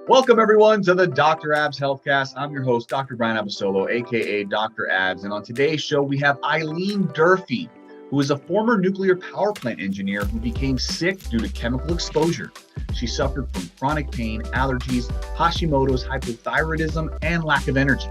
Welcome everyone to the Dr. Abs Healthcast. I'm your host, Dr. Brian Abasolo, aka Dr. Abs, and on today's show we have Eileen Durfee, who is a former nuclear power plant engineer who became sick due to chemical exposure. She suffered from chronic pain, allergies, Hashimoto's, hypothyroidism, and lack of energy.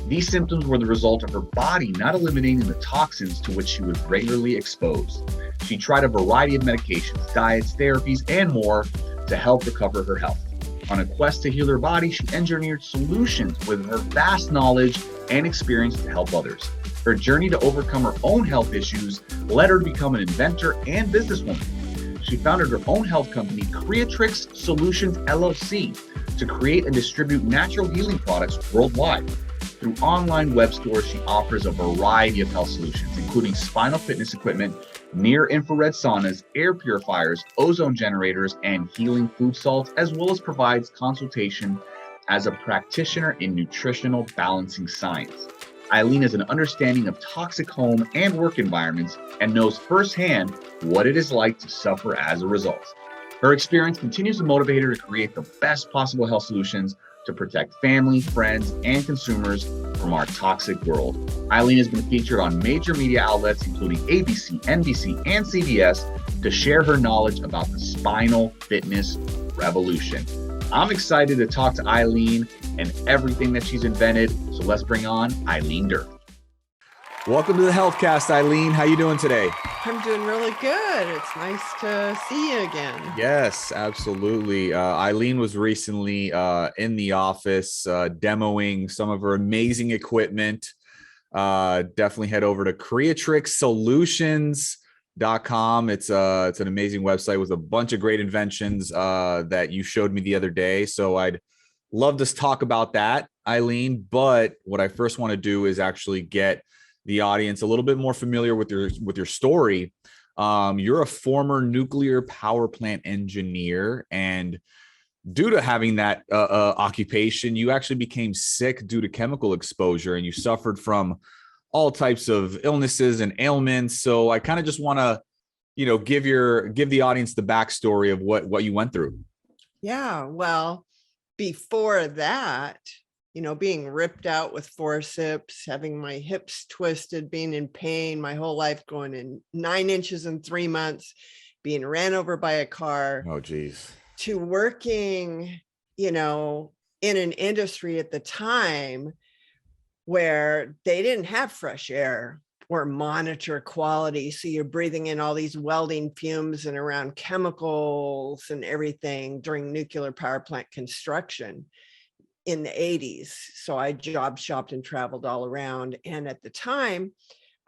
These symptoms were the result of her body not eliminating the toxins to which she was regularly exposed. She tried a variety of medications, diets, therapies, and more to help recover her health. On a quest to heal her body, she engineered solutions with her vast knowledge and experience to help others. Her journey to overcome her own health issues led her to become an inventor and businesswoman. She founded her own health company, Creatrix Solutions LLC, to create and distribute natural healing products worldwide. Through online web stores, she offers a variety of health solutions, including spinal fitness equipment, near-infrared saunas, air purifiers, ozone generators, and healing food salts, as well as provides consultation as a practitioner in nutritional balancing science. Eileen has an understanding of toxic home and work environments and knows firsthand what it is like to suffer as a result. Her experience continues to motivate her to create the best possible health solutions to protect family, friends, and consumers from our toxic world. Eileen has been featured on major media outlets, including ABC, NBC, and CBS, to share her knowledge about the spinal fitness revolution. I'm excited to talk to Eileen and everything that she's invented, so let's bring on Eileen Durfee. Welcome to the Healthcast, Eileen. How you doing today? I'm doing really good. It's nice to see you again. Yes, absolutely. Eileen was recently in the office demoing some of her amazing equipment. Definitely head over to creatrixsolutions.com. It's an amazing website with a bunch of great inventions that you showed me the other day. So I'd love to talk about that, Eileen. But what I first want to do is actually get the audience a little bit more familiar with your story. You're a former nuclear power plant engineer, and due to having that occupation, you actually became sick due to chemical exposure, and you suffered from all types of illnesses and ailments. So I kind of just want to, give the audience the backstory of what you went through. Yeah, well, before that, being ripped out with forceps, having my hips twisted, being in pain, my whole life going in 9 inches in 3 months, being ran over by a car. Oh, geez. To working, in an industry at the time where they didn't have fresh air or monitor quality. So you're breathing in all these welding fumes and around chemicals and everything during nuclear power plant construction in the 80s. So I job shopped and traveled all around. And at the time,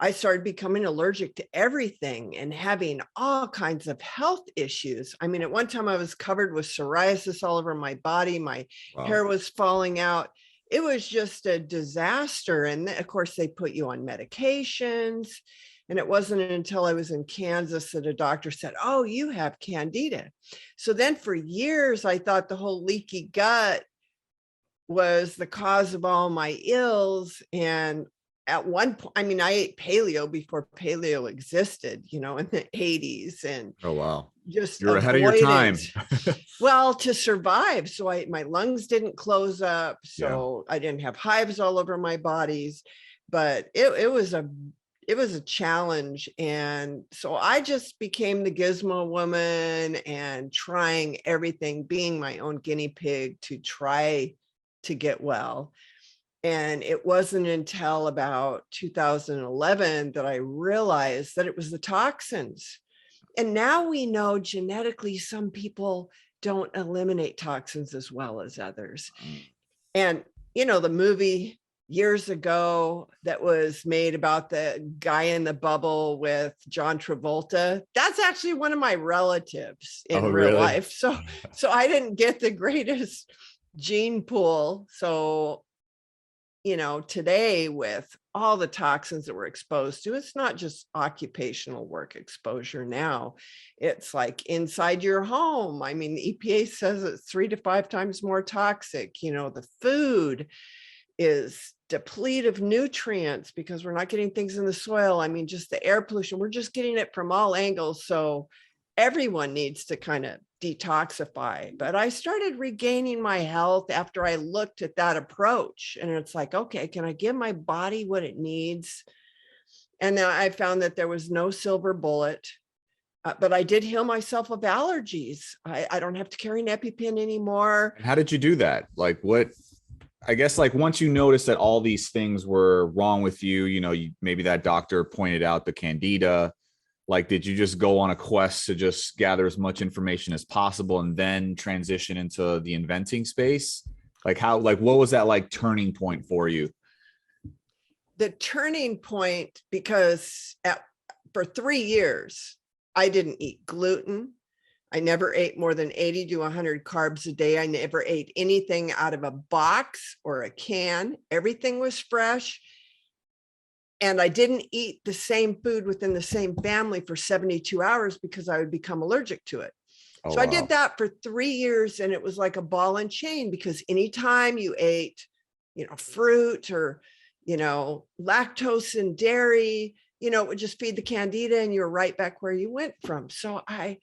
I started becoming allergic to everything and having all kinds of health issues. I mean, at one time I was covered with psoriasis all over my body. My hair was falling out. It was just a disaster. And of course, they put you on medications. And it wasn't until I was in Kansas that a doctor said, "Oh, you have candida." So then for years, I thought the whole leaky gut was the cause of all my ills. And at one point, I mean, I ate paleo before paleo existed, in the 80s. And oh, wow. Just you're ahead of your time. Well, to survive. So my lungs didn't close up. So I didn't have hives all over my bodies, but it was a challenge. And so I just became the gizmo woman and trying everything, being my own guinea pig to try to get well. And it wasn't until about 2011 that I realized that it was the toxins. And now we know genetically some people don't eliminate toxins as well as others. And, the movie years ago that was made about the guy in the bubble with John Travolta, that's actually one of my relatives in real life. So I didn't get the greatest gene pool. So, today with all the toxins that we're exposed to, it's not just occupational work exposure now. It's like inside your home. I mean, the EPA says it's 3 to 5 times more toxic. The food is depleted of nutrients because we're not getting things in the soil. I mean, just the air pollution, we're just getting it from all angles. So everyone needs to kind of detoxify. But I started regaining my health after I looked at that approach. And it's like, okay, can I give my body what it needs? And then I found that there was no silver bullet. But I did heal myself of allergies. I don't have to carry an EpiPen anymore. And how did you do that? Like what, I guess like once you noticed that all these things were wrong with you, maybe that doctor pointed out the candida, like, did you just go on a quest to just gather as much information as possible and then transition into the inventing space? Like what was that like turning point for you? The turning point, because for 3 years, I didn't eat gluten. I never ate more than 80 to 100 carbs a day. I never ate anything out of a box or a can. Everything was fresh. And I didn't eat the same food within the same family for 72 hours because I would become allergic to it. Oh, so I did that for 3 years, and it was like a ball and chain, because anytime you ate, fruit or, lactose and dairy, it would just feed the candida and you're right back where you went from. So I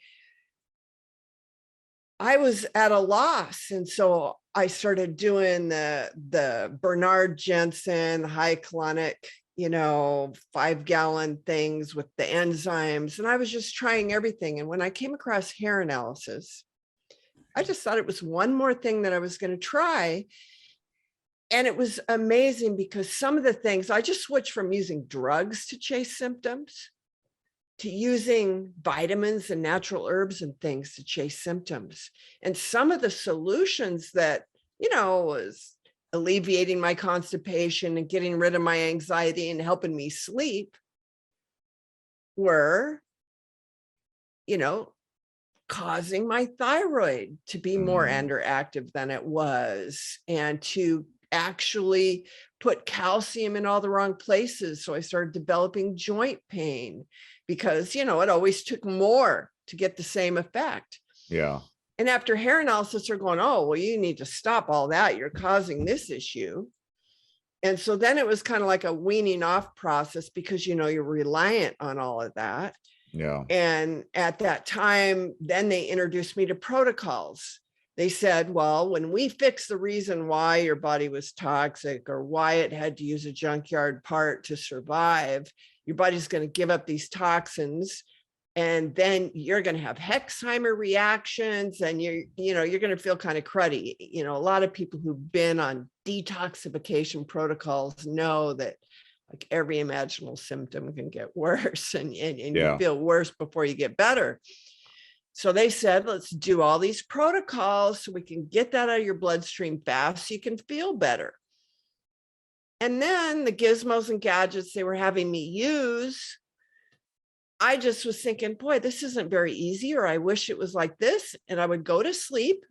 was at a loss. And so I started doing the Bernard Jensen, high colonic, 5-gallon things with the enzymes. And I was just trying everything. And when I came across hair analysis, I just thought it was one more thing that I was going to try. And it was amazing, because some of the things, I just switched from using drugs to chase symptoms to using vitamins and natural herbs and things to chase symptoms. And some of the solutions that, was alleviating my constipation and getting rid of my anxiety and helping me sleep were, causing my thyroid to be more underactive than it was, and to actually put calcium in all the wrong places. So I started developing joint pain, because, it always took more to get the same effect. Yeah. And after hair analysis, they're going, oh, well, you need to stop all that. You're causing this issue. And so then it was kind of like a weaning off process, because, you're reliant on all of that. Yeah. And at that time, then they introduced me to protocols. They said, well, when we fix the reason why your body was toxic or why it had to use a junkyard part to survive, your body's going to give up these toxins, and then you're going to have Hexheimer reactions, and you're going to feel kind of cruddy. A lot of people who've been on detoxification protocols know that like every imaginable symptom can get worse, and you feel worse before you get better. So they said, let's do all these protocols so we can get that out of your bloodstream fast so you can feel better. And then the gizmos and gadgets they were having me use, I just was thinking, boy, this isn't very easy, or I wish it was like this. And I would go to sleep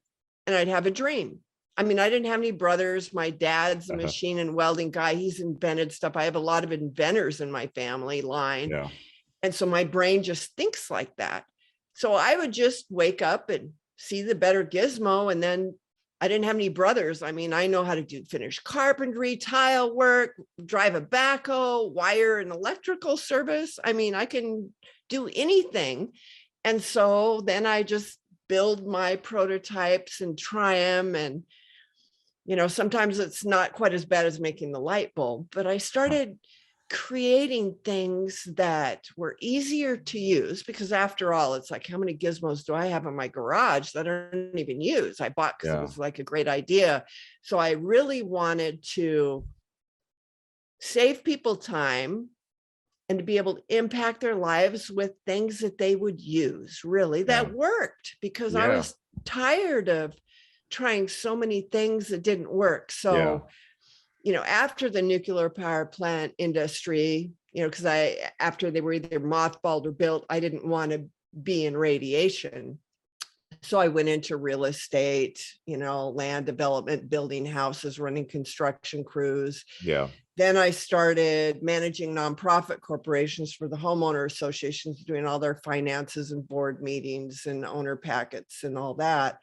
and I'd have a dream. I mean, I didn't have any brothers. My dad's a machine and welding guy. He's invented stuff. I have a lot of inventors in my family line. Yeah. And so my brain just thinks like that. So I would just wake up and see the better gizmo. And then I didn't have any brothers. I mean, I know how to finish carpentry, tile work, drive a backhoe, wire an electrical service. I mean, I can do anything. And so then I just build my prototypes and try them. And, sometimes it's not quite as bad as making the light bulb, but I started creating things that were easier to use, because after all, it's like, how many gizmos do I have in my garage that I don't even use? I bought because it was like a great idea. So I really wanted to save people time and to be able to impact their lives with things that they would use, really, that worked, because I was tired of trying so many things that didn't work. So after the nuclear power plant industry, because after they were either mothballed or built, I didn't want to be in radiation. So I went into real estate, land development, building houses, running construction crews. Yeah. Then I started managing nonprofit corporations for the homeowner associations, doing all their finances and board meetings and owner packets and all that.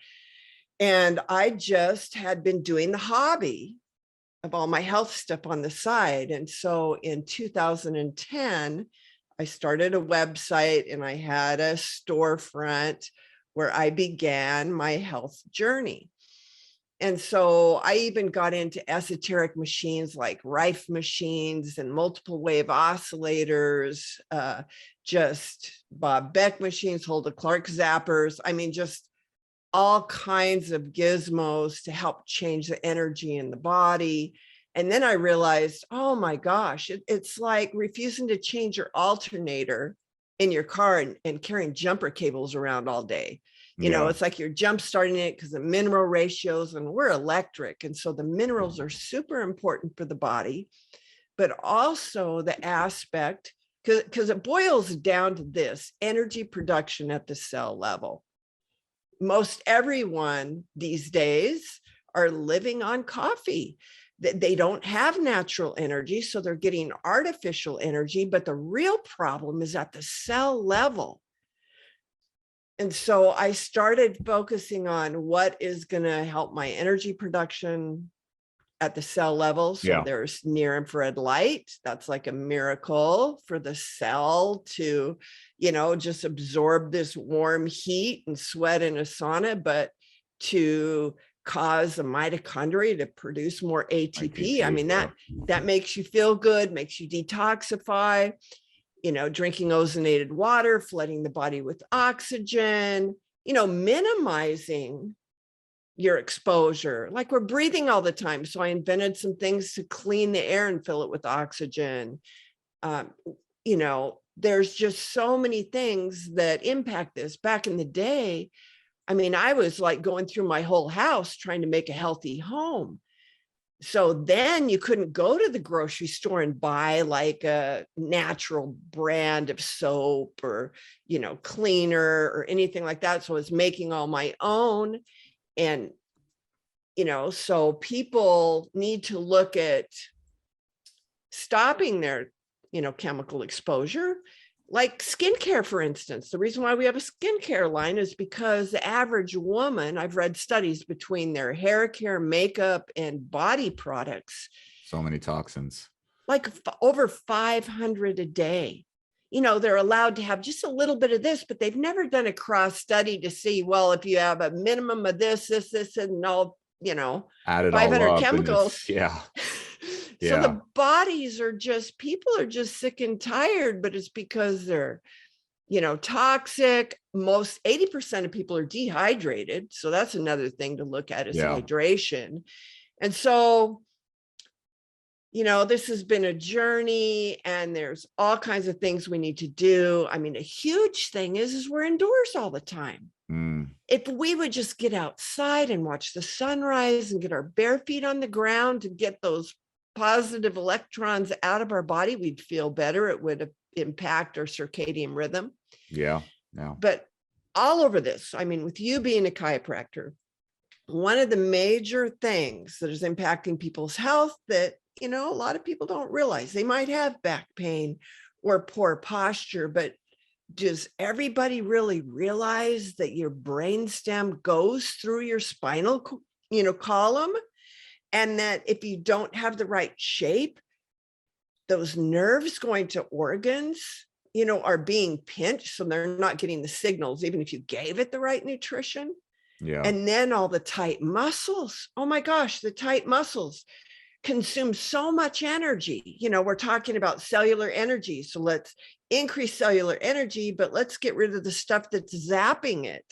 And I just had been doing the hobby of all my health stuff on the side. And so in 2010, I started a website and I had a storefront where I began my health journey. And so I even got into esoteric machines like Rife machines and multiple wave oscillators, just Bob Beck machines, Hulda Clark zappers. I mean, just all kinds of gizmos to help change the energy in the body. And then I realized, oh my gosh, it's like refusing to change your alternator in your car and carrying jumper cables around all day. It's like you're jump starting it because the mineral ratios, and we're electric. And so the minerals are super important for the body, but also the aspect, because it boils down to this energy production at the cell level. Most everyone these days are living on coffee. They don't have natural energy, so they're getting artificial energy, but the real problem is at the cell level. And so I started focusing on what is going to help my energy production at the cell level. So there's near infrared light. That's like a miracle for the cell to, just absorb this warm heat and sweat in a sauna, but to cause the mitochondria to produce more ATP. I mean, that makes you feel good, makes you detoxify. Drinking ozonated water, flooding the body with oxygen, minimizing your exposure. Like we're breathing all the time. So I invented some things to clean the air and fill it with oxygen. There's just so many things that impact this. Back in the day, I mean, I was like going through my whole house trying to make a healthy home. So then you couldn't go to the grocery store and buy like a natural brand of soap or, cleaner or anything like that. So I was making all my own. And, so people need to look at stopping their, chemical exposure. Like skincare, for instance. The reason why we have a skincare line is because the average woman, I've read studies between their hair care, makeup, and body products. So many toxins. Like over 500 a day. They're allowed to have just a little bit of this, but they've never done a cross study to see, well, if you have a minimum of this, and all, added 500 all up chemicals. So the bodies are people are just sick and tired, but it's because they're, toxic. 80% of people are dehydrated. So that's another thing to look at is hydration. And so, this has been a journey and there's all kinds of things we need to do. I mean, a huge thing is we're indoors all the time. If we would just get outside and watch the sunrise and get our bare feet on the ground to get those positive electrons out of our body, we'd feel better. It would impact our circadian rhythm. But all over this, I mean, with you being a chiropractor, one of the major things that is impacting people's health that, a lot of people don't realize, they might have back pain or poor posture, but does everybody really realize that your brainstem goes through your spinal, column? And that if you don't have the right shape, those nerves going to organs, are being pinched. So they're not getting the signals, even if you gave it the right nutrition. And then all the tight muscles. Oh my gosh, the tight muscles consume so much energy. We're talking about cellular energy. So let's increase cellular energy, but let's get rid of the stuff that's zapping it.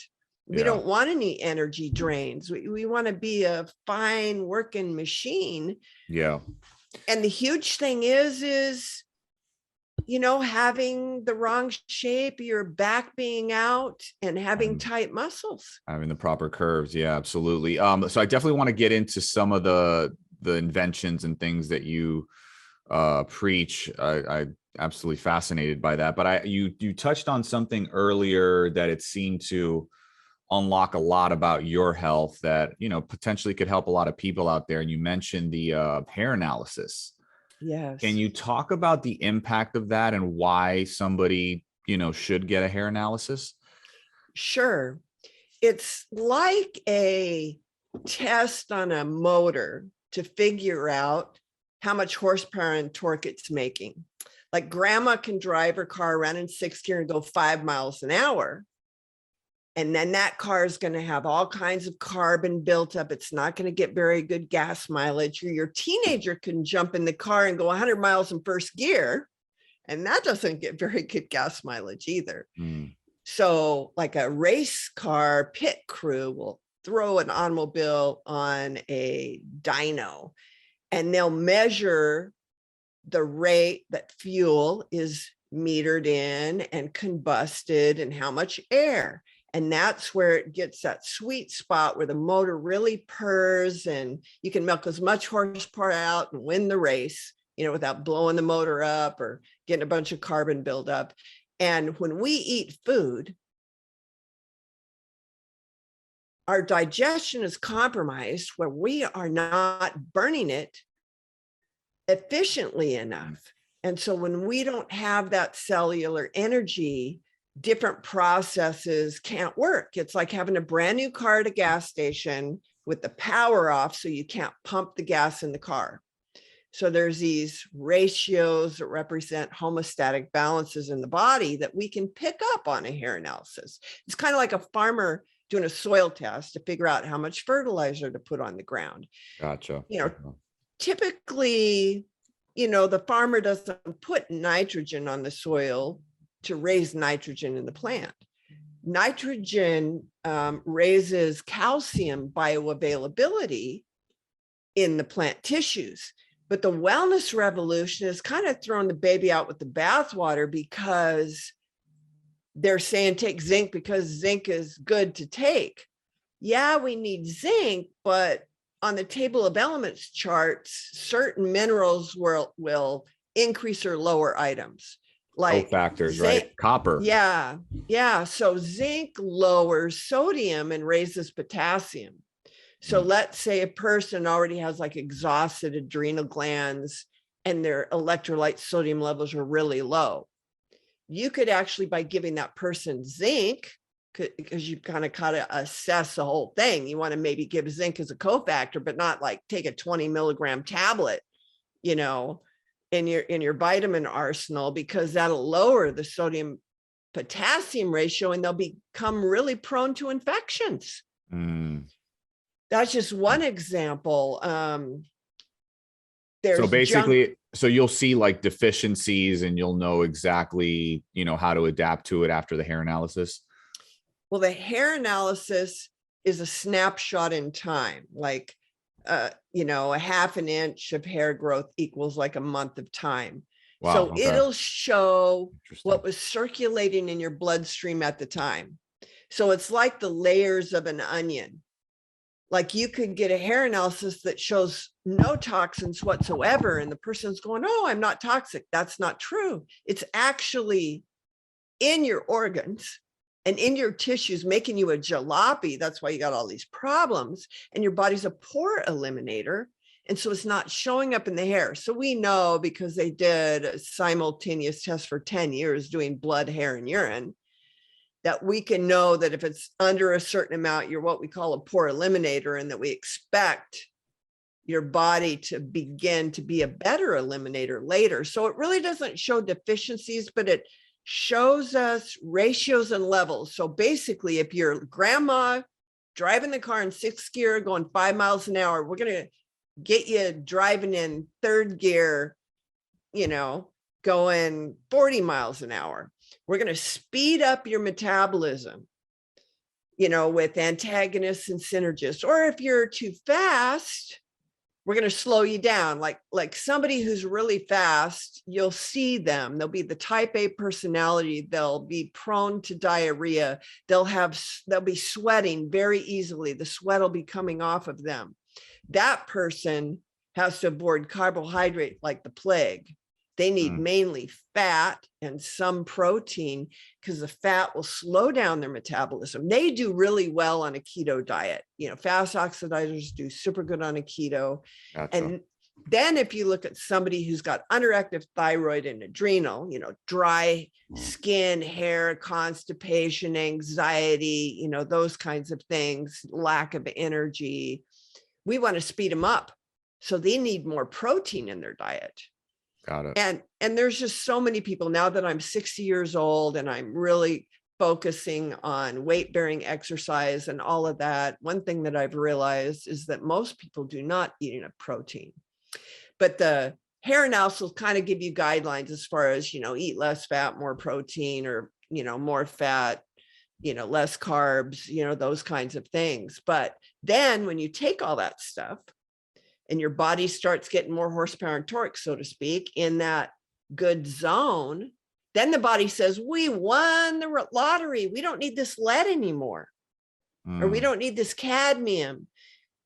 We don't want any energy drains. We want to be a fine working machine. And the huge thing is, having the wrong shape, your back being out and having tight muscles. Having the proper curves. Yeah, absolutely. So I definitely want to get into some of the inventions and things that you preach. I absolutely fascinated by that. But you touched on something earlier that it seemed to unlock a lot about your health that, potentially could help a lot of people out there. And you mentioned the hair analysis. Yes. Can you talk about the impact of that and why somebody, should get a hair analysis? Sure. It's like a test on a motor to figure out how much horsepower and torque it's making. Like grandma can drive her car around in sixth gear and go 5 miles an hour. And then that car is going to have all kinds of carbon built up. It's not going to get very good gas mileage. Or your teenager can jump in the car and go 100 miles in first gear, and that doesn't get very good gas mileage either. So like a race car pit crew will throw an automobile on a dyno, and they'll measure the rate that fuel is metered in and combusted and how much air. And that's where it gets that sweet spot where the motor really purrs and you can milk as much horsepower out and win the race, without blowing the motor up or getting a bunch of carbon buildup. And when we eat food, our digestion is compromised where we are not burning it efficiently enough. And so when we don't have that cellular energy, different processes can't work. It's like having a brand new car at a gas station with the power off, so you can't pump the gas in the car. So there's these ratios that represent homeostatic balances in the body that we can pick up on a hair analysis. It's kind of like a farmer doing a soil test to figure out how much fertilizer to put on the ground. Gotcha. Typically, the farmer doesn't put nitrogen on the soil to raise nitrogen in the plant. Nitrogen raises calcium bioavailability in the plant tissues. But the wellness revolution has kind of thrown the baby out with the bathwater, because they're saying take zinc because zinc is good to take. Yeah, we need zinc, but on the table of elements charts, certain minerals will increase or lower items. Like factors, zinc, right? Copper. Yeah. So zinc lowers sodium and raises potassium. So let's say a person already has like exhausted adrenal glands and their electrolyte sodium levels are really low. You could actually, by giving that person zinc, because you kind of got to assess the whole thing. You want to maybe give zinc as a cofactor, but not like take a 20 milligram tablet, in your vitamin arsenal, because that'll lower the sodium potassium ratio and they'll become really prone to infections. That's just one example. So basically, so you'll see like deficiencies and you'll know exactly, how to adapt to it after the hair analysis. Well, the hair analysis is a snapshot in time. Like, a half an inch of hair growth equals like a month of time. Wow, so okay. It'll show what was circulating in your bloodstream at the time. So it's like the layers of an onion. Like you could get a hair analysis that shows no toxins whatsoever, and the person's going, "Oh, I'm not toxic." That's not true. It's actually in your organs and in your tissues, making you a jalopy. That's why you got all these problems. And your body's a pore eliminator. And so it's not showing up in the hair. So we know, because they did a simultaneous test for 10 years doing blood, hair, and urine, that we can know that if it's under a certain amount, you're what we call a pore eliminator, and that we expect your body to begin to be a better eliminator later. So it really doesn't show deficiencies, but it shows us ratios and levels. So basically, if your grandma driving the car in 6th gear going 5 miles an hour, we're going to get you driving in 3rd gear, going 40 miles an hour. We're going to speed up your metabolism, with antagonists and synergists. Or if you're too fast, we're going to slow you down. Like somebody who's really fast, you'll see them. They'll be the type A personality. They'll be prone to diarrhea. They'll be sweating very easily. The sweat will be coming off of them. That person has to avoid carbohydrate like the plague. They need mainly fat and some protein, because the fat will slow down their metabolism. They do really well on a keto diet. Fast oxidizers do super good on a keto. Gotcha. And then if you look at somebody who's got underactive thyroid and adrenal, dry skin, hair, constipation, anxiety, those kinds of things, lack of energy, we want to speed them up. So they need more protein in their diet. Got it. And there's just so many people now that I'm 60 years old and I'm really focusing on weight bearing exercise and all of that, one thing that I've realized is that most people do not eat enough protein. But the hair analysis will kind of give you guidelines as far as, eat less fat, more protein, or, more fat, less carbs, those kinds of things. But then when you take all that stuff and your body starts getting more horsepower and torque, so to speak, in that good zone, then the body says, we won the lottery. We don't need this lead anymore, or we don't need this cadmium.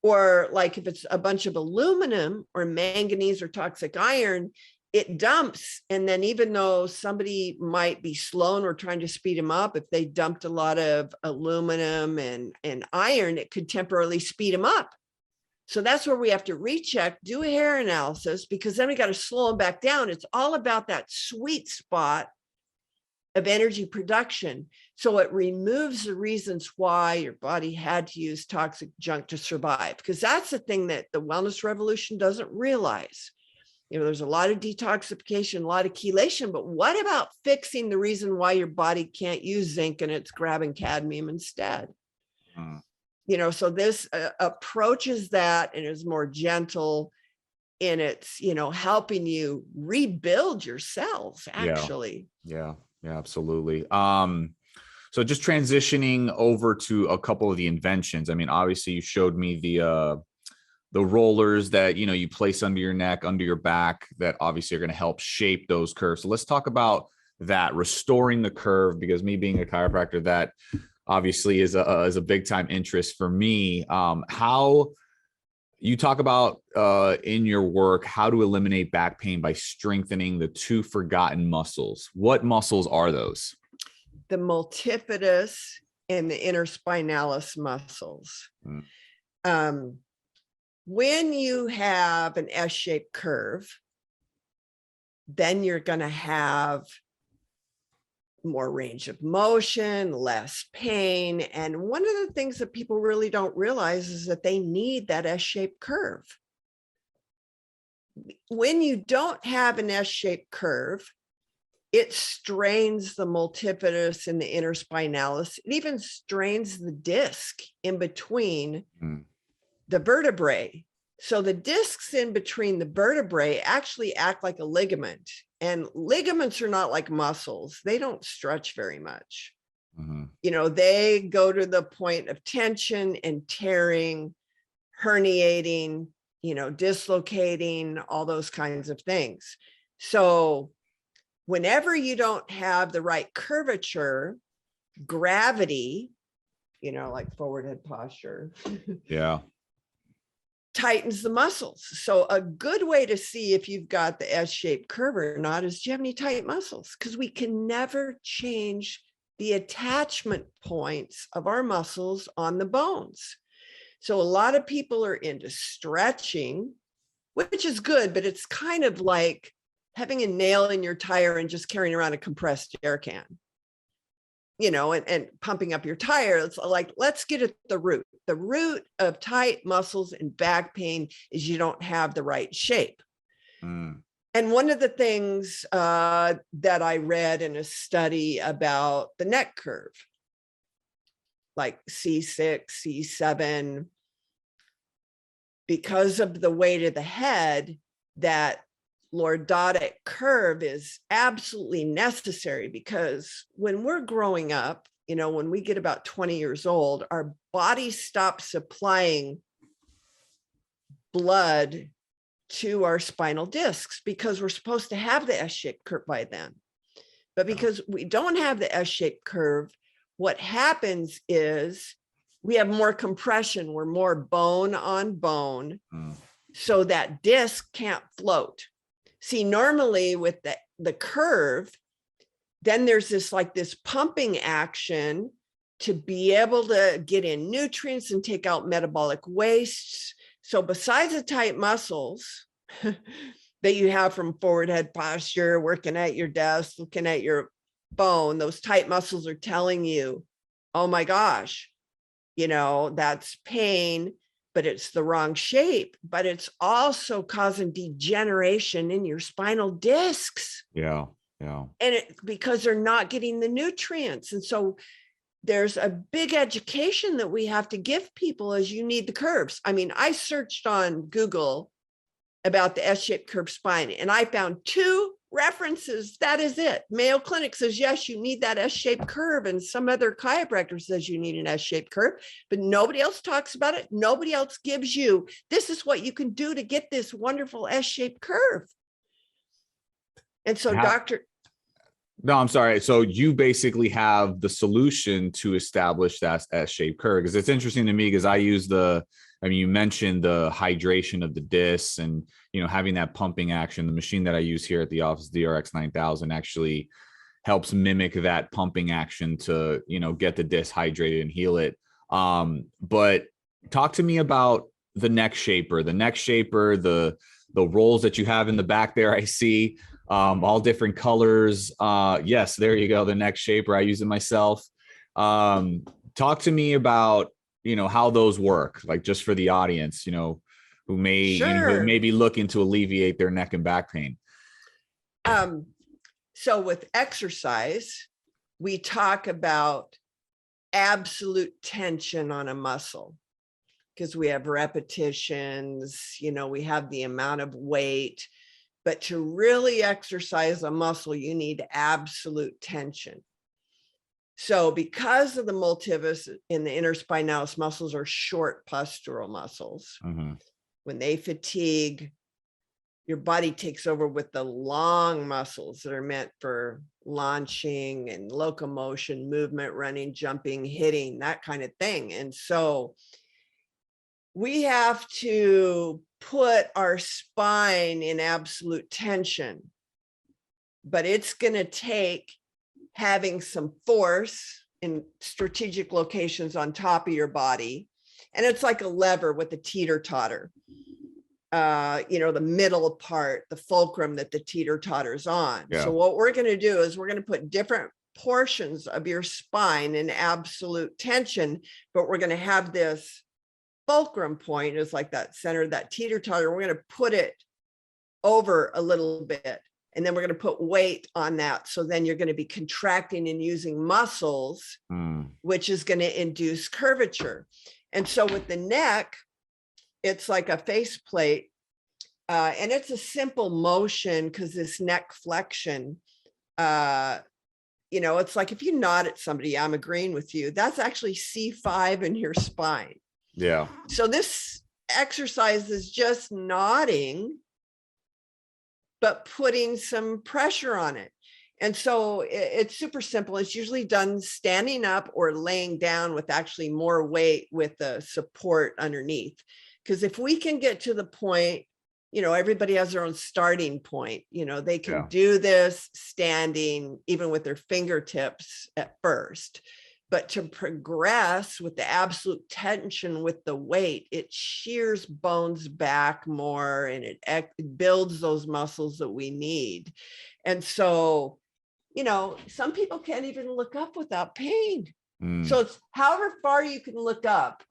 Or like if it's a bunch of aluminum or manganese or toxic iron, it dumps. And then even though somebody might be slow and we're trying to speed them up, if they dumped a lot of aluminum and iron, it could temporarily speed them up. So that's where we have to recheck, do a hair analysis, because then we got to slow them back down. It's all about that sweet spot of energy production. So it removes the reasons why your body had to use toxic junk to survive, because that's the thing that the wellness revolution doesn't realize. There's a lot of detoxification, a lot of chelation, but what about fixing the reason why your body can't use zinc and it's grabbing cadmium instead? So this approaches that and is more gentle in its, helping you rebuild your cells, actually. Yeah, absolutely. So just transitioning over to a couple of the inventions. I mean, obviously you showed me the rollers that, you place under your neck, under your back, that obviously are going to help shape those curves. So let's talk about that, restoring the curve, because me being a chiropractor, that obviously is a big time interest for me. How you talk about in your work, how to eliminate back pain by strengthening the two forgotten muscles. What muscles are those? The multifidus and the interspinalis muscles. When you have an S-shaped curve, then you're going to have more range of motion, less pain. And one of the things that people really don't realize is that they need that S-shaped curve. When you don't have an S-shaped curve, it strains the multifidus and the interspinalis. It even strains the disc in between the vertebrae. So the discs in between the vertebrae actually act like a ligament. And ligaments are not like muscles. They don't stretch very much. They go to the point of tension and tearing, herniating, dislocating, all those kinds of things. So whenever you don't have the right curvature, gravity, like forward head posture, tightens the muscles. So a good way to see if you've got the S-shaped curve or not is, do you have any tight muscles? Because we can never change the attachment points of our muscles on the bones. So a lot of people are into stretching, which is good, but it's kind of like having a nail in your tire and just carrying around a compressed air can, and pumping up your tire. It's like, let's get at the root. The root of tight muscles and back pain is you don't have the right shape. And one of the things that I read in a study about the neck curve, like C6, C7, because of the weight of the head, that lordotic curve is absolutely necessary, because when we're growing up, when we get about 20 years old, our body stops supplying blood to our spinal discs, because we're supposed to have the S-shaped curve by then. But because we don't have the S-shaped curve, what happens is we have more compression. We're more bone on bone. So that disc can't float. See, normally with the curve, then there's this pumping action to be able to get in nutrients and take out metabolic wastes. So besides the tight muscles that you have from forward head posture, working at your desk, looking at your phone, those tight muscles are telling you, oh my gosh, that's pain, but it's the wrong shape, but it's also causing degeneration in your spinal discs. Yeah. Yeah. And because they're not getting the nutrients. And so there's a big education that we have to give people as you need the curves. I mean, I searched on Google about the S-shaped curved spine, and I found 2 references. That is it. Mayo Clinic says, yes, you need that S-shaped curve. And some other chiropractor says you need an S-shaped curve, but nobody else talks about it. Nobody else gives you, this is what you can do to get this wonderful S-shaped curve. And so No, I'm sorry. So you basically have the solution to establish that S-shaped curve, because it's interesting to me because I use you mentioned the hydration of the discs and, having that pumping action. The machine that I use here at the office, the RX 9000, actually helps mimic that pumping action to, get the disc hydrated and heal it. But talk to me about the neck shaper, the rolls that you have in the back there. I see all different colors. Yes, there you go. The neck shaper. I use it myself. Talk to me about, how those work, like just for the audience, who may, Sure. who may be looking to alleviate their neck and back pain. So with exercise, we talk about absolute tension on a muscle because we have repetitions, we have the amount of weight, but to really exercise a muscle, you need absolute tension. So because of the multivus in the interspinalis muscles are short postural muscles, when they fatigue, your body takes over with the long muscles that are meant for launching and locomotion, movement, running, jumping, hitting, that kind of thing. And so we have to put our spine in absolute tension, but it's going to take having some force in strategic locations on top of your body. And it's like a lever with a teeter-totter. The middle part, the fulcrum that the teeter-totter's on. Yeah. So what we're going to do is we're going to put different portions of your spine in absolute tension, but we're going to have this fulcrum point is like that center, that teeter-totter. We're going to put it over a little bit. And then we're going to put weight on that. So then you're going to be contracting and using muscles, which is going to induce curvature. And so with the neck, it's like a faceplate. And it's a simple motion because this neck flexion, it's like if you nod at somebody, I'm agreeing with you, that's actually C5 in your spine. Yeah. So this exercise is just nodding, but putting some pressure on it. And so it's super simple. It's usually done standing up or laying down with actually more weight with the support underneath. Because if we can get to the point, everybody has their own starting point, they can do this standing, even with their fingertips at first. But to progress with the absolute tension with the weight, it shears bones back more and it builds those muscles that we need. And so, some people can't even look up without pain. So it's however far you can look up,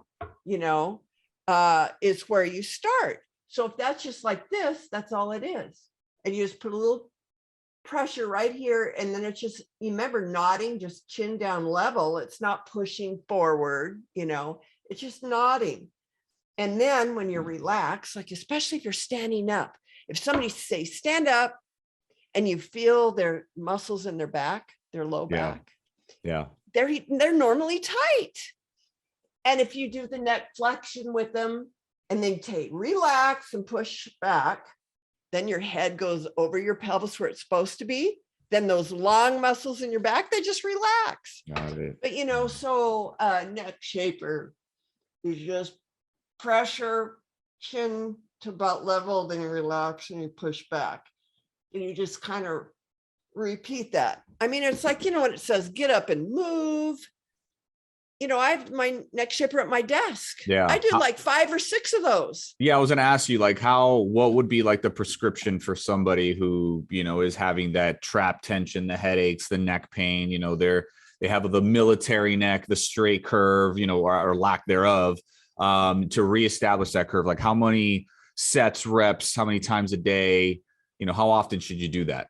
is where you start. So if that's just like this, that's all it is. And you just put a little pressure right here. And then it's just, remember nodding, just chin down level. It's not pushing forward, it's just nodding. And then when you're relaxed, like, especially if you're standing up, if somebody say, stand up and you feel their muscles in their back, their low back, they're normally tight. And if you do the neck flexion with them and then relax and push back, then your head goes over your pelvis where it's supposed to be. Then those long muscles in your back, they just relax. Got it. But so neck shaper is just pressure, chin to butt level, then you relax and you push back. And you just kind of repeat that. I mean, it's like, what it says, get up and move. I have my neck shaper at my desk. Yeah. I did like 5 or 6 of those. Yeah. I was going to ask you, like, what would be like the prescription for somebody who, is having that trap tension, the headaches, the neck pain, they have the military neck, the straight curve, or lack thereof, to reestablish that curve. Like how many sets, reps, how many times a day, how often should you do that?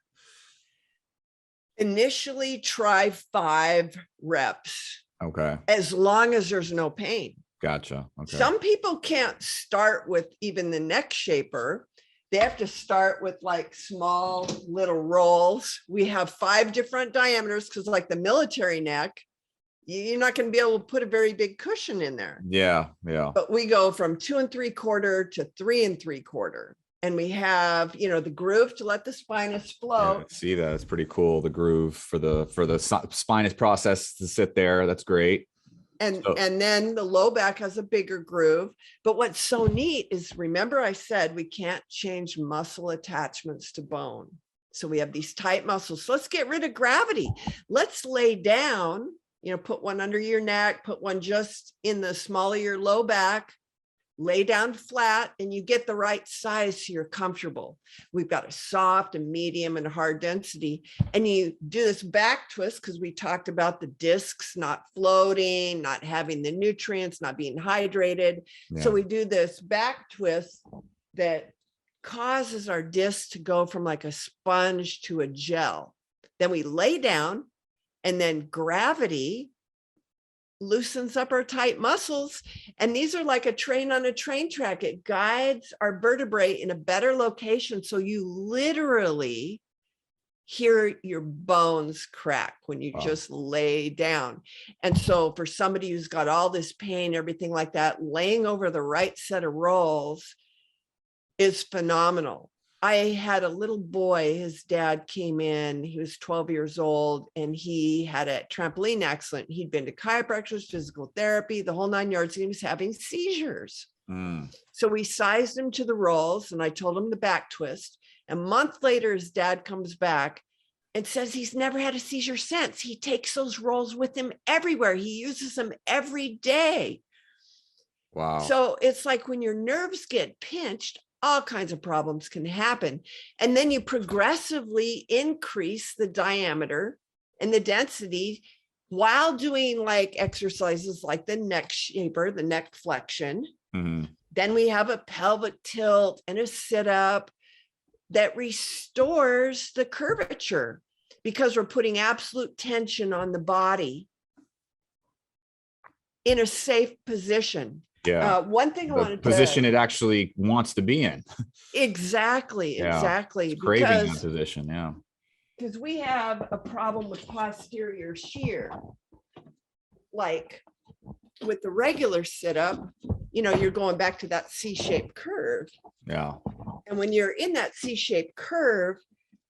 Initially try 5 reps, Okay. as long as there's no pain. Gotcha. Okay. Some people can't start with even the neck shaper. They have to start with like small little rolls. We have 5 different diameters because like the military neck, you're not going to be able to put a very big cushion in there. Yeah. Yeah. But we go from 2 3/4 to 3 3/4. And we have, you know, the groove to let the spinous flow. Yeah, see that? It's pretty cool. The groove for the spinous process to sit there. That's great. And then the low back has a bigger groove. But what's so neat is, remember I said we can't change muscle attachments to bone. So we have these tight muscles. So let's get rid of gravity. Let's lay down, you know, put one under your neck, put one just in the small of your low back, lay down flat, and you get the right size so you're comfortable. We've got a soft, a medium, and a hard density. And you do this back twist because we talked about the discs not floating, not having the nutrients, not being hydrated. Yeah. So we do this back twist that causes our disc to go from like a sponge to a gel. Then we lay down, and then gravity loosens up our tight muscles. And these are like a train on a train track. It guides our vertebrae in a better location. So you literally hear your bones crack when you just lay down. And so for somebody who's got all this pain, everything like that, laying over the right set of rolls is phenomenal. I had a little boy, his dad came in, he was 12 years old, and he had a trampoline accident. He'd been to chiropractors, physical therapy, the whole 9 yards, and he was having seizures. So we sized him to the rolls, and I told him the back twist. A month later, his dad comes back and says he's never had a seizure since. He takes those rolls with him everywhere. He uses them every day. Wow. So it's like when your nerves get pinched, all kinds of problems can happen. And then you progressively increase the diameter and the density while doing like exercises like the neck shaper, the neck flexion. Then we have a pelvic tilt and a sit up that restores the curvature because we're putting absolute tension on the body in a safe position. Yeah. One thing I wanted position it actually wants to be in. Exactly. Yeah. Exactly. It's craving that position. Yeah. Because we have a problem with posterior shear. Like with the regular sit up, you know, you're going back to that C-shaped curve. Yeah. And when you're in that C-shaped curve,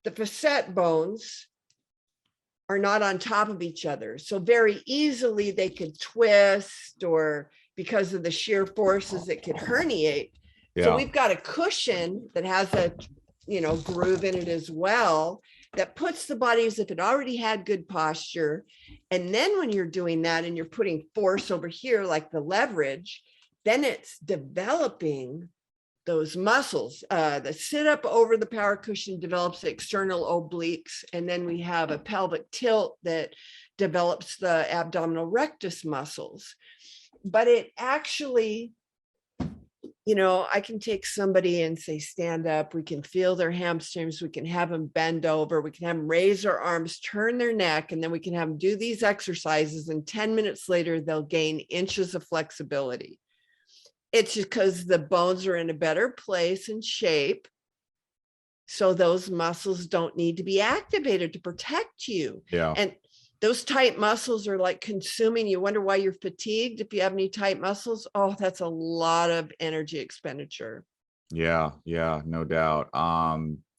the facet bones are not on top of each other. So very easily they could twist, or because of the shear forces, it could herniate. Yeah. So we've got a cushion that has a, you know, groove in it as well, that puts the body as if it already had good posture. And then when you're doing that and you're putting force over here, like the leverage, then it's developing those muscles. The sit up over the power cushion develops external obliques. And then we have a pelvic tilt that develops the abdominal rectus muscles. But it actually, you know, I can take somebody and say, stand up. We can feel their hamstrings. We can have them bend over. We can have them raise their arms, turn their neck, and then we can have them do these exercises. And 10 minutes later, they'll gain inches of flexibility. It's because the bones are in a better place and shape. So those muscles don't need to be activated to protect you. Yeah. And those tight muscles are like consuming. You wonder why you're fatigued if you have any tight muscles. Oh, that's a lot of energy expenditure. Yeah, no doubt.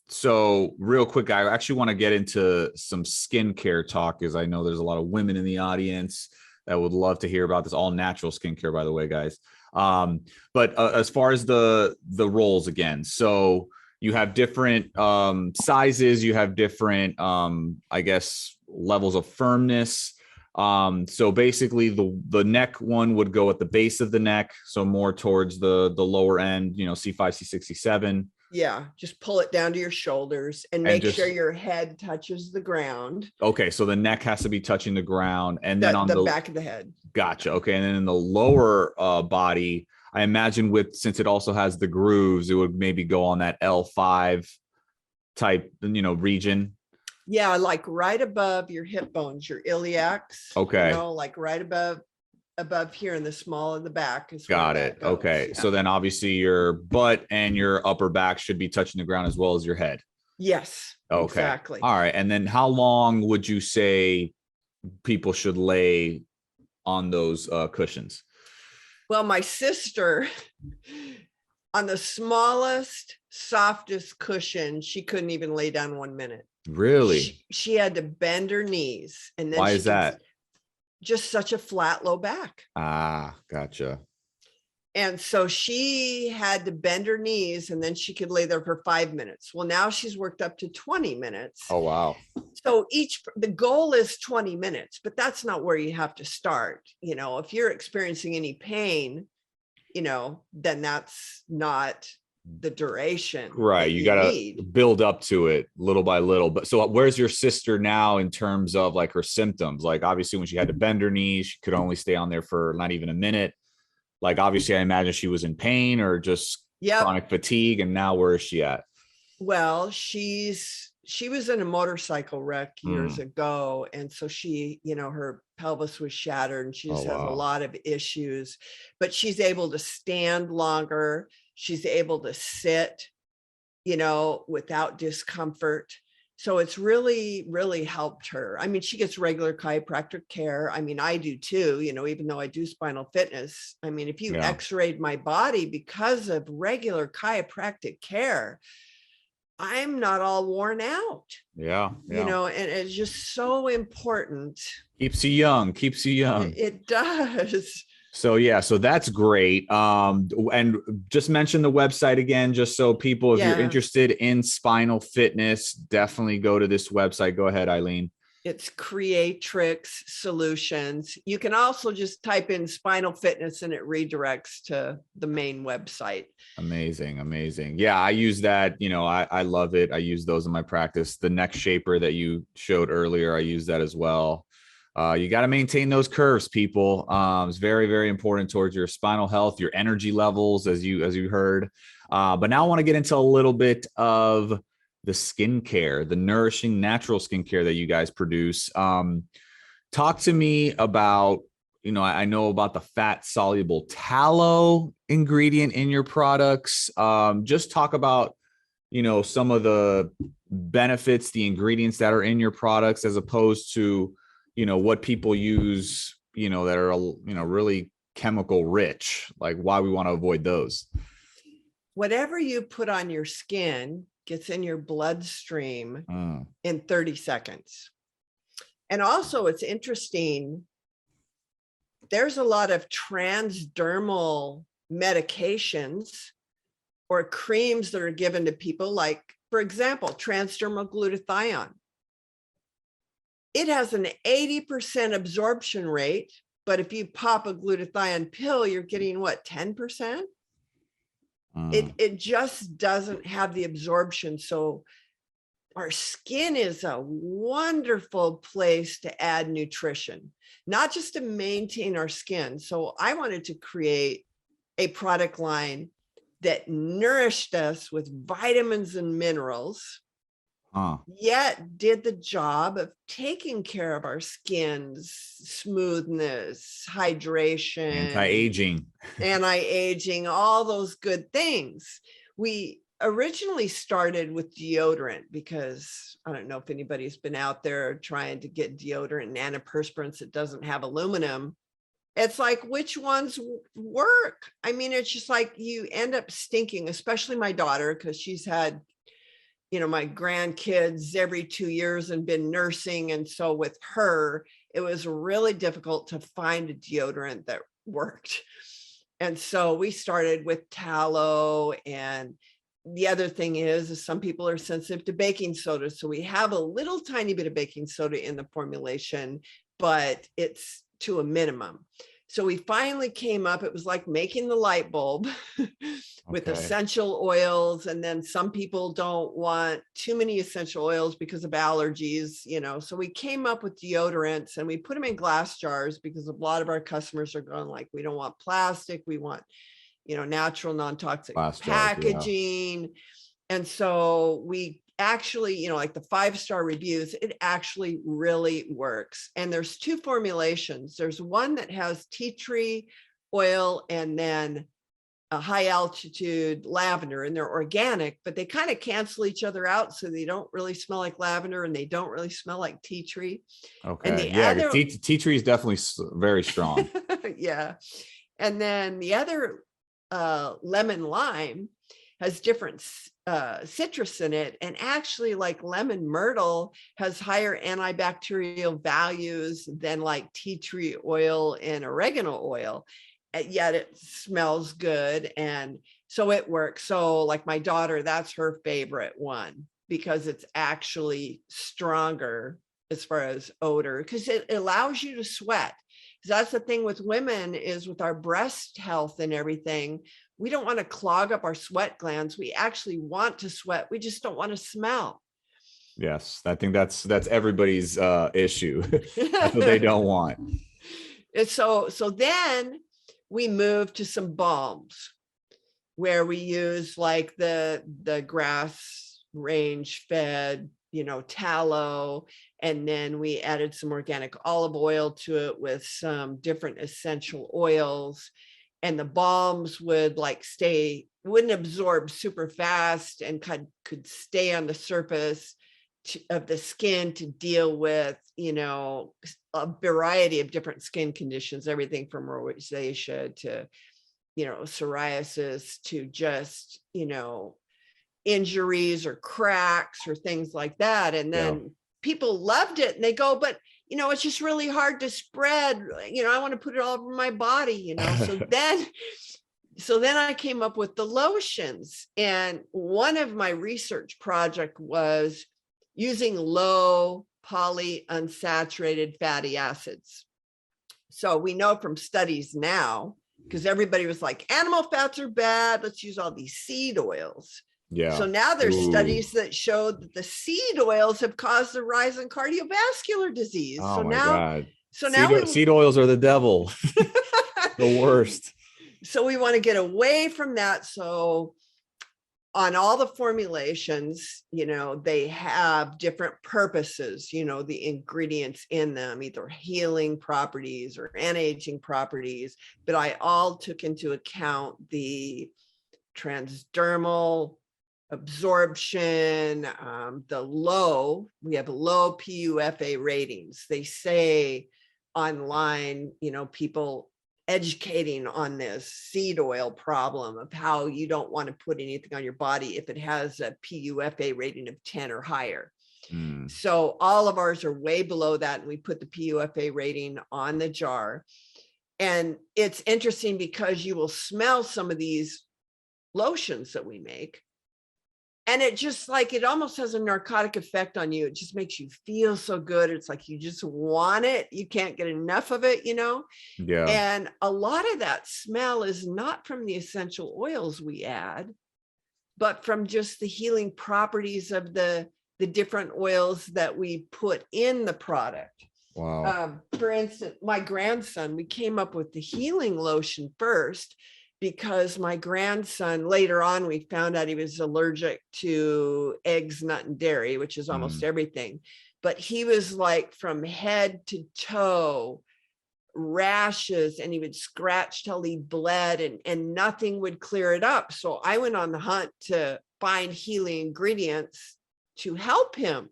So real quick, I actually want to get into some skincare talk, because I know there's a lot of women in the audience that would love to hear about this. All natural skincare, by the way, guys. But as far as the rolls again, so you have different sizes, you have different, I guess, levels of firmness. So basically the neck one would go at the base of the neck, so more towards the lower end, you know, C5, C6, C7. Yeah, just pull it down to your shoulders and make sure your head touches the ground. Okay, so the neck has to be touching the ground, and then on the back of the head. Gotcha. Okay, and then in the lower body, I imagine since it also has the grooves, it would maybe go on that L5 type, you know, region. Yeah, like right above your hip bones, your iliacs. Okay. Like right above here in the small of the back is where Got that it. goes. Okay. Yeah. So then obviously your butt and your upper back should be touching the ground as well as your head. Yes, Okay. exactly. All right. And then how long would you say people should lay on those cushions? Well, my sister on the smallest, softest cushion, she couldn't even lay down 1 minute. Really? She had to bend her knees, and then Why she is that? just such a flat low back. Ah, gotcha. And so she had to bend her knees, and then she could lay there for 5 minutes. Well, now she's worked up to 20 minutes. Oh, wow. So the goal is 20 minutes, but that's not where you have to start. If you're experiencing any pain, then that's not the duration. Right. You got to build up to it little by little. But so where's your sister now in terms of like her symptoms? Like obviously when she had to bend her knees, she could only stay on there for not even a minute. Like obviously I imagine she was in pain or just chronic fatigue. And now where is she at? Well, she was in a motorcycle wreck years ago. And so she, her pelvis was shattered and she just has a lot of issues, but she's able to stand longer. She's able to sit, without discomfort. So it's really, really helped her. I mean, she gets regular chiropractic care. I mean, I do too, even though I do spinal fitness. I mean, if you x-rayed my body because of regular chiropractic care, I'm not all worn out. Yeah. And it's just so important. Keeps you young. It does. So so that's great. And just mention the website again, just so people, if you're interested in spinal fitness, definitely go to this website. Go ahead, Eileen. It's Creatrix Solutions. You can also just type in spinal fitness and it redirects to the main website. Amazing. Yeah, I use that. I love it. I use those in my practice. The neck shaper that you showed earlier, I use that as well. You got to maintain those curves, people. It's very, very important towards your spinal health, your energy levels, as you heard. But now I want to get into a little bit of the skincare, the nourishing natural skincare that you guys produce. Talk to me about, I know about the fat soluble tallow ingredient in your products. Just talk about, some of the benefits, the ingredients that are in your products, as opposed to, what people use, that are, really chemical rich, like why we want to avoid those. Whatever you put on your skin gets in your bloodstream in 30 seconds. And also it's interesting, there's a lot of transdermal medications or creams that are given to people, like, for example, transdermal glutathione. It has an 80% absorption rate, but if you pop a glutathione pill, you're getting what, 10%? It just doesn't have the absorption. So our skin is a wonderful place to add nutrition, not just to maintain our skin. So I wanted to create a product line that nourished us with vitamins and minerals, yet did the job of taking care of our skin's smoothness, hydration, anti-aging, all those good things. We originally started with deodorant because I don't know if anybody's been out there trying to get deodorant and antiperspirants that doesn't have aluminum. It's like, which ones work? I mean, it's just like you end up stinking, especially my daughter, because she's had, my grandkids every 2 years and been nursing. And so with her, it was really difficult to find a deodorant that worked. And so we started with tallow. And the other thing is some people are sensitive to baking soda. So we have a little tiny bit of baking soda in the formulation, but it's to a minimum. So we finally came up, it was like making the light bulb with essential oils. And then some people don't want too many essential oils because of allergies, so we came up with deodorants and we put them in glass jars because a lot of our customers are going like, we don't want plastic. We want, natural, non-toxic packaging. And so we actually, you know, like the 5-star reviews, it actually really works. And there's 2 formulations. There's one that has tea tree oil and then a high altitude lavender, and they're organic, but they kind of cancel each other out. So they don't really smell like lavender and they don't really smell like tea tree. Okay. And the Yeah. other, Tea tree is definitely very strong. yeah. And then the other lemon lime has different citrus in it. And actually, like lemon myrtle has higher antibacterial values than like tea tree oil and oregano oil. Yet it smells good. And so it works. So like my daughter, that's her favorite one because it's actually stronger as far as odor, because it allows you to sweat. That's the thing with women is with our breast health and everything, we don't want to clog up our sweat glands. We actually want to sweat. We just don't want to smell. Yes. I think that's everybody's issue. That's what they don't want. And so then we moved to some balms where we use like the grass range fed, you know, tallow. And then we added some organic olive oil to it with some different essential oils. And the balms would like wouldn't absorb super fast and could stay on the surface of the skin to deal with, you know, a variety of different skin conditions, everything from rosacea to, you know, psoriasis to just, you know, injuries or cracks or things like that. And then people loved it and they go, but, you know, it's just really hard to spread. You know, I want to put it all over my body, you know. So then I came up with the lotions. And one of my research project was using low polyunsaturated fatty acids. So we know from studies now, because everybody was like, animal fats are bad, let's use all these seed oils. Yeah. So now there's studies that show that the seed oils have caused the rise in cardiovascular disease. Oh so my now, God. so now seed oils are the devil. The worst. So we want to get away from that. So on all the formulations, you know, they have different purposes, you know, the ingredients in them, either healing properties or anti-aging properties, but I all took into account the transdermal absorption, we have low PUFA ratings. They say online, you know, people educating on this seed oil problem of how you don't want to put anything on your body if it has a PUFA rating of 10 or higher. So all of ours are way below that. And we put the PUFA rating on the jar. And it's interesting because you will smell some of these lotions that we make. And it just like, it almost has a narcotic effect on you. It just makes you feel so good. It's like, you just want it. You can't get enough of it, you know? Yeah. And a lot of that smell is not from the essential oils we add, but from just the healing properties of the different oils that we put in the product. Wow. For instance, my grandson, we came up with the healing lotion first, because my grandson, later on, we found out he was allergic to eggs, nut, and dairy, which is almost everything. But he was like from head to toe, rashes, and he would scratch till he bled and nothing would clear it up. So I went on the hunt to find healing ingredients to help him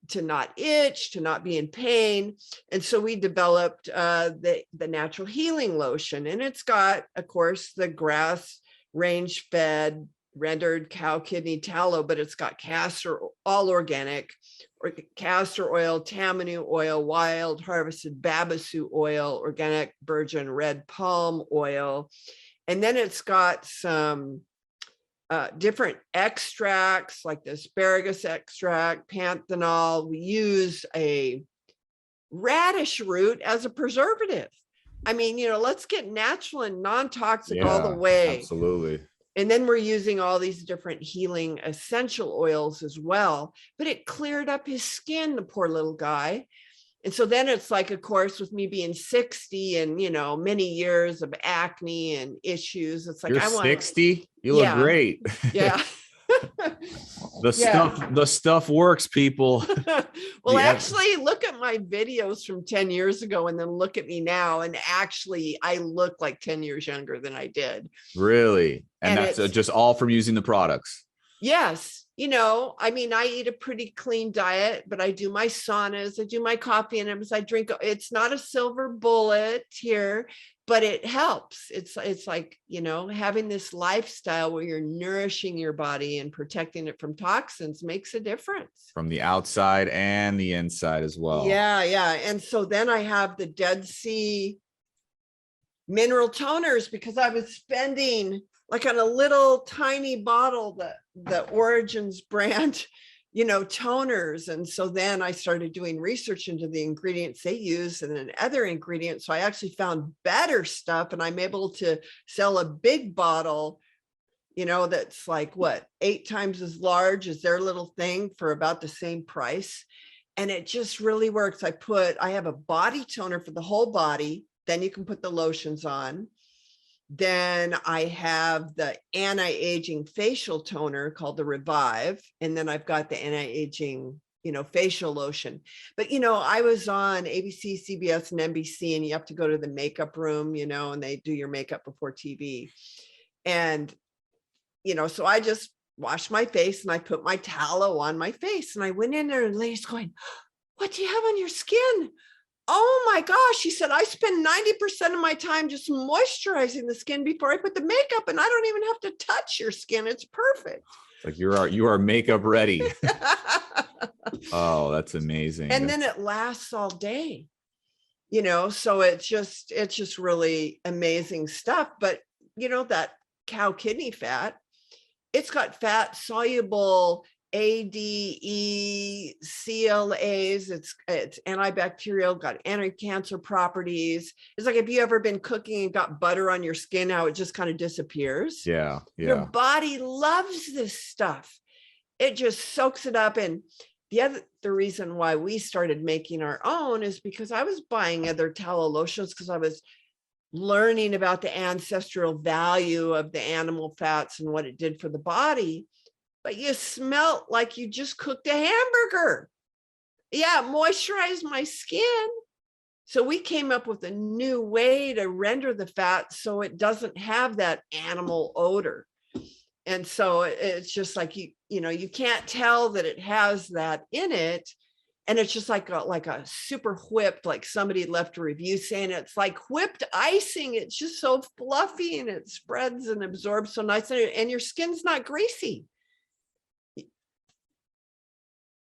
to not itch, to not be in pain. And so we developed the natural healing lotion. And it's got, of course, the grass range fed rendered cow kidney tallow, but it's got castor, all organic, or castor oil, tamanu oil, wild harvested babasu oil, organic virgin red palm oil. And then it's got some different extracts like the asparagus extract, panthenol. We use a radish root as a preservative. I mean, you know, let's get natural and non-toxic all the way. Absolutely. And then we're using all these different healing essential oils as well, but it cleared up his skin, the poor little guy. And so then it's like, of course, with me being 60 and, you know, many years of acne and issues, it's like, You're 60? You look great. Yeah. The stuff works, people. Well, Yeah. actually, look at my videos from 10 years ago and then look at me now. And actually, I look like 10 years younger than I did. Really? And And that's it's- just all from using the products. Yes. I mean, I eat a pretty clean diet, but I do my saunas, I do my coffee enemas, I drink. It's not a silver bullet here, but it helps. It's like, having this lifestyle where you're nourishing your body and protecting it from toxins makes a difference. From the outside and the inside as well. Yeah. And so then I have the Dead Sea mineral toners because I was spending like on a little tiny bottle, the Origins brand, toners. And so then I started doing research into the ingredients they use and then other ingredients. So I actually found better stuff, and I'm able to sell a big bottle, that's like 8 times as large as their little thing for about the same price. And it just really works. I have a body toner for the whole body. Then you can put the lotions on. Then I have the anti-aging facial toner called the Revive. And then I've got the anti-aging, facial lotion. But, I was on ABC, CBS, and NBC, and you have to go to the makeup room, and they do your makeup before TV. And, so I just washed my face and I put my tallow on my face. And I went in there and the lady's going, "What do you have on your skin?" "Oh my gosh," she said, "I spend 90% of my time just moisturizing the skin before I put the makeup, and I don't even have to touch your skin. It's perfect." Like you are makeup ready. Oh, that's amazing. And then it lasts all day, so it's just really amazing stuff. But that cow kidney fat, it's got fat soluble ADE, CLAs, it's antibacterial, got anti-cancer properties. It's like if you ever been cooking and got butter on your skin, how it just kind of disappears. Yeah. Your body loves this stuff. It just soaks it up. And the reason why we started making our own is because I was buying other tallow lotions because I was learning about the ancestral value of the animal fats and what it did for the body. But you smelt like you just cooked a hamburger. Yeah, moisturize my skin. So we came up with a new way to render the fat so it doesn't have that animal odor. And so it's just like, you can't tell that it has that in it. And it's just like a super whipped, like somebody left a review saying it's like whipped icing. It's just so fluffy and it spreads and absorbs so nice. And your skin's not greasy.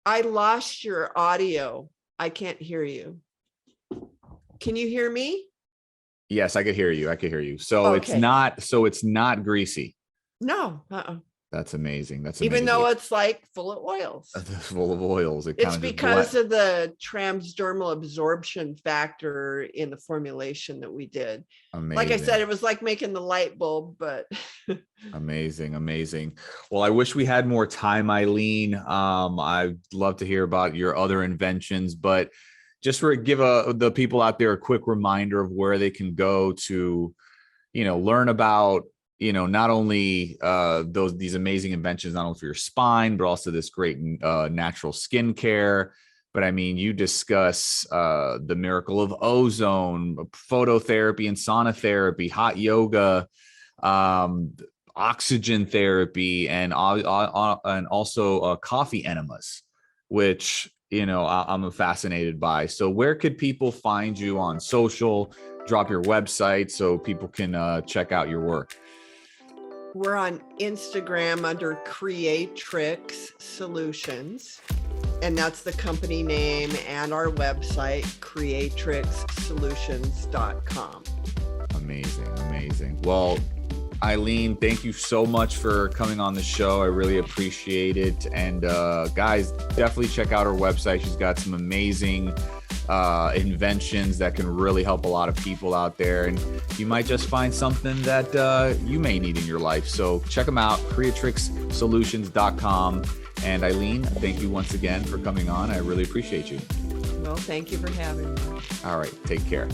I lost your audio. I can't hear you. Can you hear me? Yes, I could hear you. So Okay. it's not greasy. No. That's amazing. Even though it's like full of oils. Full of oils. It's because of the transdermal absorption factor in the formulation that we did. Amazing. Like I said, it was like making the light bulb, but Amazing. Well, I wish we had more time, Eileen. I'd love to hear about your other inventions, but just give the people out there a quick reminder of where they can go to, learn about, not only these amazing inventions, not only for your spine, but also this great natural skincare. But I mean, you discuss the miracle of ozone, phototherapy and sauna therapy, hot yoga, oxygen therapy, and also coffee enemas, which, I'm fascinated by. So where could people find you on social? Drop your website so people can check out your work. we're on Instagram under Creatrix Solutions. And that's the company name, and our website, creatrixsolutions.com. Amazing. Well, Eileen, thank you so much for coming on the show. I really appreciate it. And guys, definitely check out her website. She's got some amazing inventions that can really help a lot of people out there. And you might just find something that you may need in your life. So check them out, creatrixsolutions.com. And Eileen, thank you once again for coming on. I really appreciate you. Well, thank you for having me. All right, take care.